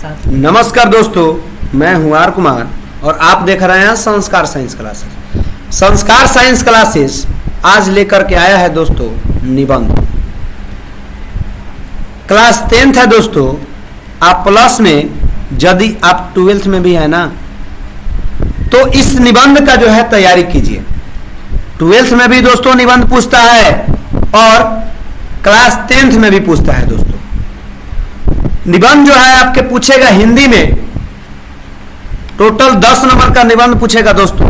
नमस्कार दोस्तों, मैं हूं आर कुमार और आप देख रहे हैं संस्कार साइंस क्लासेस। संस्कार साइंस क्लासेस आज लेकर के आया है दोस्तों निबंध। क्लास 10th है दोस्तों। आप प्लस में, यदि आप 12th में भी है ना, तो इस निबंध का जो है तैयारी कीजिए। 12th में भी दोस्तों निबंध पूछता है और क्लास 10th में भी पूछता है दोस्तों। निबंध जो है आपके पूछेगा हिंदी में, टोटल 10 नंबर का निबंध पूछेगा दोस्तों,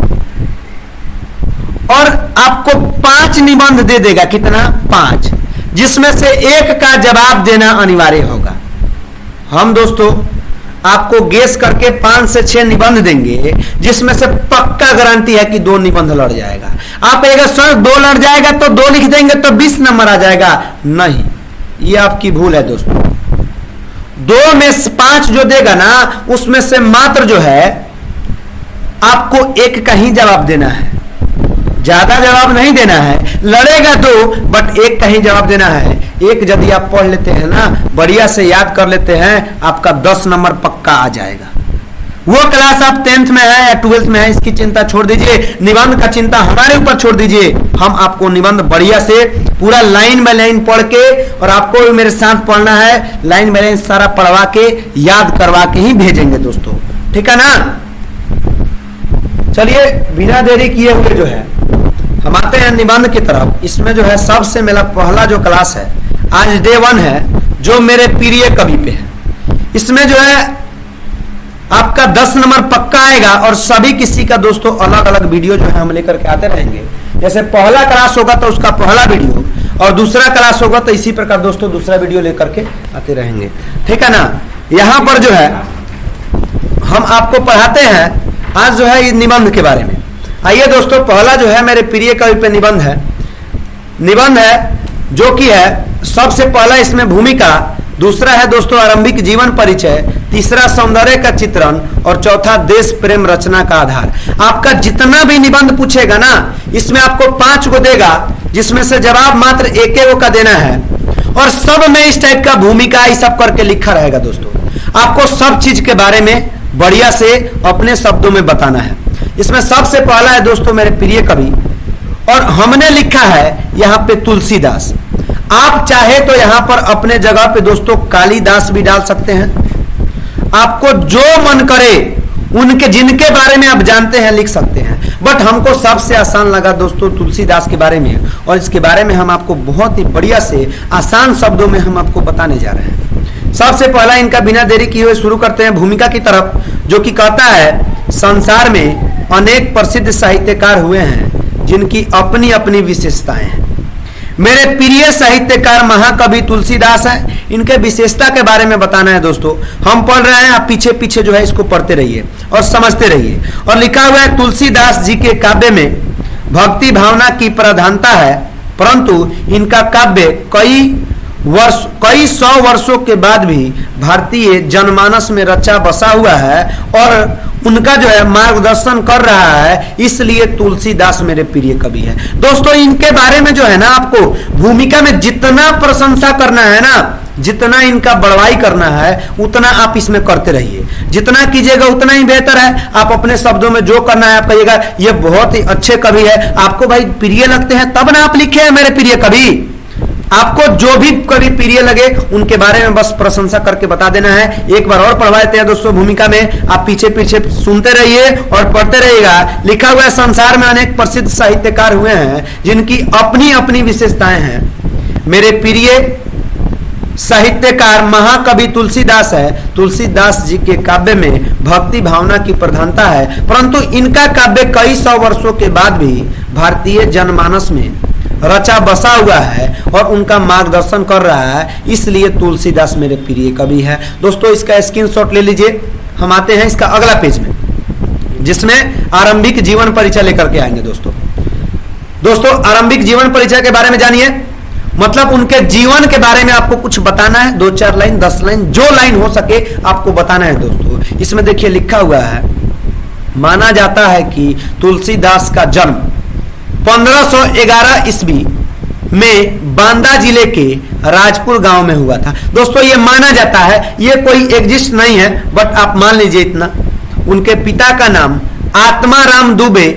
और आपको 5 निबंध दे देगा। कितना? 5, जिसमें से एक का जवाब देना अनिवार्य होगा। हम दोस्तों आपको गेस करके 5 से 6 निबंध देंगे, जिसमें से पक्का गारंटी है कि 2 निबंध लड़ जाएगा। आप अगर सर 2 लड़ जाएगा तो 2 लिख देंगे तो 20 नंबर आ जाएगा। नहीं, ये आपकी भूल है दोस्तों। 2 में से 5 जो देगा ना, उसमें से मात्र जो है आपको एक का ही जवाब देना है, ज्यादा जवाब नहीं देना है। लड़ेगा 2 बट एक का ही जवाब देना है। एक यदि आप पढ़ लेते हैं ना, बढ़िया से याद कर लेते हैं, आपका 10 नंबर पक्का आ जाएगा। वो क्लास आप 10th में है या 12th में है, इसकी चिंता छोड़ दीजिए। निबंध का चिंता हमारे ऊपर छोड़ दीजिए। हम आपको निबंध बढ़िया से पूरा लाइन बाय लाइन पढ़ के, और आपको भी मेरे साथ पढ़ना है, लाइन बाय लाइन सारा पढ़वा के याद करवा के ही भेजेंगे दोस्तों। ठीक है ना? चलिए बिना देरी किए हुए जो है हम आते हैं निबंध की तरफ। इसमें जो है सबसे मेरा पहला जो क्लास है, आज डे 1 है, जो मेरे प्रिय कवि पे है। इसमें जो है आपका 10 नंबर पक्का आएगा, और सभी किसी का दोस्तों अलग अलग वीडियो जो है हम लेकर के आते रहेंगे। जैसे पहला क्लास होगा तो उसका पहला वीडियो, और दूसरा क्लास होगा तो इसी प्रकार दोस्तों दूसरा वीडियो लेकर के आते रहेंगे। ठीक है ना? यहाँ पर जो है हम आपको पढ़ाते हैं आज जो है निबंध के बारे में। आइए दोस्तों, पहला जो है मेरे प्रिय कवि पे निबंध है जो कि है सबसे पहला इसमें भूमिका, दूसरा है दोस्तों आरंभिक जीवन परिचय, तीसरा सौंदर्य का चित्रण, और चौथा देश प्रेम रचना का आधार। आपका जितना भी निबंध पूछेगा ना, इसमें आपको 5 को देगा, जिसमें से जवाब मात्र एक का देना है, और सब में इस टाइप का भूमिका ये सब करके लिखा रहेगा दोस्तों। आपको सब चीज के बारे में बढ़िया से अपने शब्दों में बताना है। इसमें सबसे पहला है दोस्तों मेरे प्रिय कवि, और हमने लिखा है यहाँ पे तुलसीदास। आप चाहे तो यहाँ पर अपने जगह पे दोस्तों कालिदास भी डाल सकते हैं। आपको जो मन करे उनके जिनके बारे में आप जानते हैं लिख सकते हैं, बट हमको सबसे आसान लगा दोस्तों तुलसीदास के बारे में, और इसके बारे में हम आपको बहुत ही बढ़िया से आसान शब्दों में हम आपको बताने जा रहे हैं। सबसे पहला इनका बिना देरी किए हुए शुरू करते हैं भूमिका की तरफ, जो कि कहता है संसार में अनेक प्रसिद्ध साहित्यकार हुए हैं जिनकी अपनी अपनी विशेषताएं हैं। मेरे प्रिय साहित्यकार महाकवि तुलसीदास हैं। इनके विशेषता के बारे में बताना है दोस्तों। हम पढ़ रहे हैं, आप पीछे पीछे जो है इसको पढ़ते रहिए और समझते रहिए। और लिखा हुआ है तुलसीदास जी के काव्य में भक्ति भावना की प्रधानता है, परंतु इनका काव्य कई सौ वर्षों के बाद भी भारतीय जनमानस में रचा बसा हुआ है, और उनका जो है मार्गदर्शन कर रहा है। इसलिए तुलसीदास मेरे प्रिय कवि है दोस्तों। इनके बारे में जो है ना, आपको भूमिका में जितना प्रशंसा करना है ना, जितना इनका बड़वाई करना है, उतना आप इसमें करते रहिए। जितना कीजिएगा उतना ही बेहतर है। आप अपने शब्दों में जो करना है आप कहिएगा ये बहुत ही अच्छे कवि है। आपको भाई प्रिय लगते हैं तब ना आप लिखे हैं मेरे प्रिय कवि। आपको जो भी कवि प्रिय लगे उनके बारे में बस प्रशंसा करके बता देना है। एक बार और पढ़वा देते हैं दोस्तों भूमिका में, आप पीछे पीछे सुनते रहिए और पढ़ते रहिएगा। लिखा हुआ है संसार में अनेक प्रसिद्ध साहित्यकार हुए हैं जिनकी अपनी अपनी विशेषताएं हैं। मेरे प्रिय साहित्यकार महाकवि तुलसीदास है। तुलसीदास जी के काव्य में भक्ति भावना की प्रधानता है, परंतु इनका काव्य कई सौ वर्षों के बाद भी भारतीय जनमानस में रचा बसा हुआ है और उनका मार्गदर्शन कर रहा है। इसलिए तुलसीदास मेरे प्रिय कवि है दोस्तों। इसका स्क्रीनशॉट ले लीजिए। हम आते हैं इसका अगला पेज में, जिसमें आरंभिक जीवन परिचय लेकर के आएंगे दोस्तों आरंभिक जीवन परिचय के बारे में जानिए। मतलब उनके जीवन के बारे में आपको कुछ बताना है, 2-4 लाइन 10 लाइन जो लाइन हो सके आपको बताना है दोस्तों। इसमें देखिए लिखा हुआ है, माना जाता है कि तुलसीदास का जन्म 1511 ईस्वी में बांदा जिले के राजपुर गांव में हुआ था। दोस्तों ये माना जाता है, ये कोई एग्जिस्ट नहीं है, बट आप मान लीजिए इतना। उनके पिता का नाम आत्माराम दुबे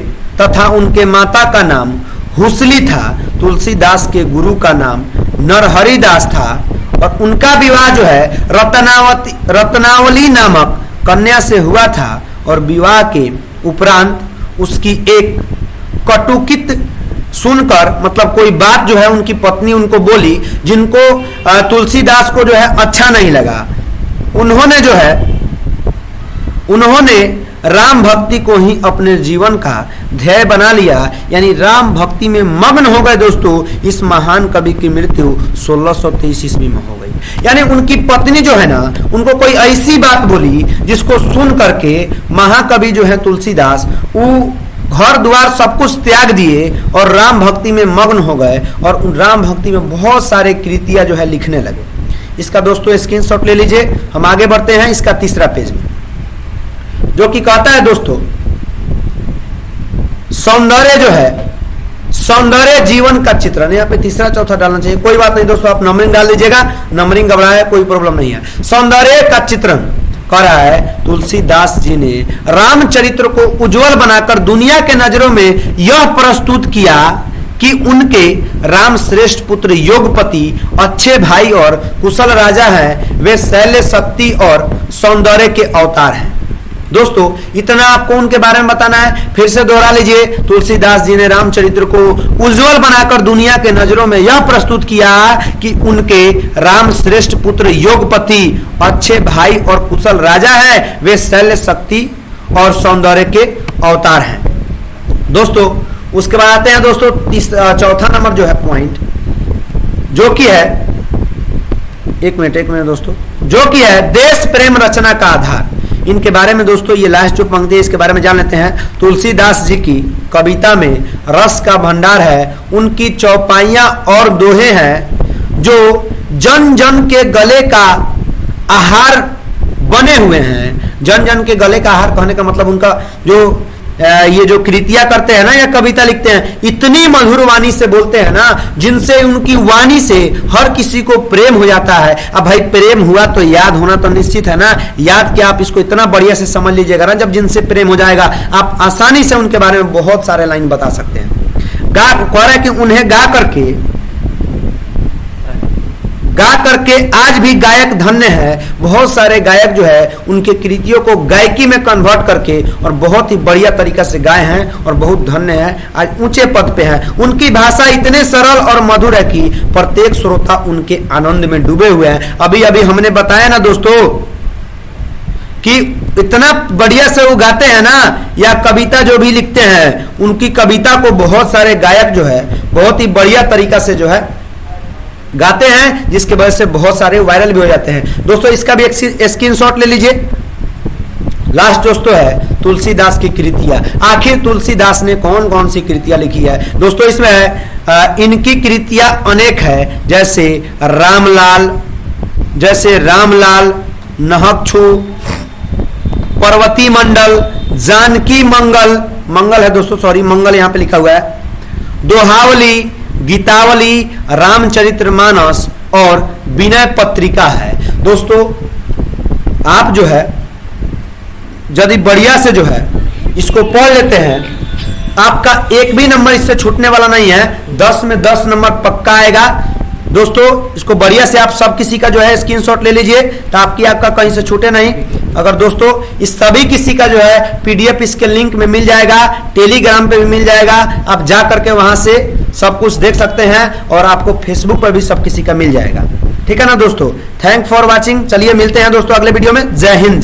तथा उनके माता का नाम हुसली था। तुलसीदास के गुरु का नाम नरहरि दास था और उनका विवाह जो है रत्नावली नामक कन्या से हुआ था और विवाह के उपरांत उसकी एक कटुकित सुनकर, मतलब कोई बात जो है उनकी पत्नी उनको बोली जिनको तुलसीदास को जो है अच्छा नहीं लगा। उन्होंने राम भक्ति को ही अपने जीवन का ध्येय बना लिया, यानी राम भक्ति में मग्न हो गए। दोस्तों इस महान कवि की मृत्यु 1623 ईस्वी में हो गई। यानी उनकी पत्नी जो है ना, उनको कोई ऐसी बात बोली जिसको सुन करके महाकवि जो है तुलसीदास वो घर द्वार सब कुछ त्याग दिए और राम भक्ति में मग्न हो गए और उन राम भक्ति में बहुत सारे कृतियां जो है लिखने लगे। इसका दोस्तों स्क्रीनशॉट ले लीजिए। हम आगे बढ़ते हैं इसका तीसरा पेज में, जो कि कहता है दोस्तों सौंदर्य जो है, सौंदर्य जीवन का चित्रण। यहाँ पे तीसरा चौथा डालना चाहिए, कोई बात नहीं दोस्तों, आप नंबरिंग डाल दीजिएगा, नंबरिंग घबराए कोई प्रॉब्लम नहीं है। सौंदर्य का चित्रण कर रहा है तुलसीदास जी ने रामचरित्र को उज्जवल बनाकर दुनिया के नजरों में यह प्रस्तुत किया कि उनके राम श्रेष्ठ पुत्र योगपति, अच्छे भाई और कुशल राजा हैं। वे शैल्य शक्ति और सौंदर्य के अवतार हैं। दोस्तों इतना आपको उनके बारे में बताना है। फिर से दोहरा लीजिए, तुलसीदास जी ने रामचरित्र को उज्जवल बनाकर दुनिया के नजरों में यह प्रस्तुत किया कि उनके राम श्रेष्ठ पुत्र योगपति, अच्छे भाई और कुशल राजा हैं। वे शैल्य शक्ति और सौंदर्य के अवतार हैं। दोस्तों उसके बाद आते हैं दोस्तों चौथा नंबर जो है पॉइंट, जो कि है एक मिनट दोस्तों, जो कि है देश प्रेम रचना का आधार। इनके बारे में दोस्तों ये लास्ट जो पंक्ति है इसके बारे में जान लेते हैं। तुलसीदास जी की कविता में रस का भंडार है। उनकी चौपाइयां और दोहे हैं जो जन जन के गले का आहार बने हुए हैं। जन जन के गले का आहार कहने का मतलब उनका जो ये जो कृतियां करते हैं ना या कविता लिखते हैं, इतनी मधुर वाणी से बोलते हैं ना, जिनसे उनकी वाणी से हर किसी को प्रेम हो जाता है। अब भाई प्रेम हुआ तो याद होना तो निश्चित है ना। याद क्या, आप इसको इतना बढ़िया से समझ लीजिएगा ना, जब जिनसे प्रेम हो जाएगा आप आसानी से उनके बारे में बहुत सारे लाइन बता सकते हैं। कह रहा है कि उन्हें गा करके आज भी गायक धन्य है। बहुत सारे गायक जो है उनके कृतियों को गायकी में कन्वर्ट करके और बहुत ही बढ़िया तरीका से गाए हैं और बहुत धन्य है, आज ऊंचे पद पे है। उनकी भाषा इतने सरल और मधुर है कि प्रत्येक श्रोता उनके आनंद में डूबे हुए हैं। अभी अभी हमने बताया ना दोस्तों कि इतना बढ़िया से वो गाते हैं ना, या कविता जो भी लिखते हैं उनकी कविता को बहुत सारे गायक जो है बहुत ही बढ़िया तरीका से जो है गाते हैं, जिसके वजह से बहुत सारे वायरल भी हो जाते हैं। दोस्तों इसका भी एक स्क्रीनशॉट ले लीजिए। लास्ट दोस्तों है तुलसीदास की कृतियां। आखिर तुलसीदास ने कौन कौन सी कृतियां लिखी है? दोस्तों इसमें इनकी कृतियां अनेक है, जैसे रामलाल, नहकछू, पर्वती मंडल, जानकी मंगल है दोस्तों, सॉरी मंगल यहां पे लिखा हुआ है, दोहावली, गीतावली, रामचरितमानस और विनय पत्रिका है। दोस्तों आप जो है यदि बढ़िया से जो है इसको पढ़ लेते हैं, आपका एक भी नंबर इससे छूटने वाला नहीं है। 10 में 10 नंबर पक्का आएगा। दोस्तों इसको बढ़िया से आप सब किसी का जो है स्क्रीनशॉट ले लीजिए ताकि आपका कहीं से छूटे नहीं। अगर दोस्तों इस सभी किसी का जो है पीडीएफ इसके लिंक में मिल जाएगा, टेलीग्राम पे भी मिल जाएगा, आप जा करके वहां से सब कुछ देख सकते हैं और आपको फेसबुक पर भी सब किसी का मिल जाएगा। ठीक है ना दोस्तों, थैंक फॉर वॉचिंग। चलिए मिलते हैं दोस्तों अगले वीडियो में। जय हिंद।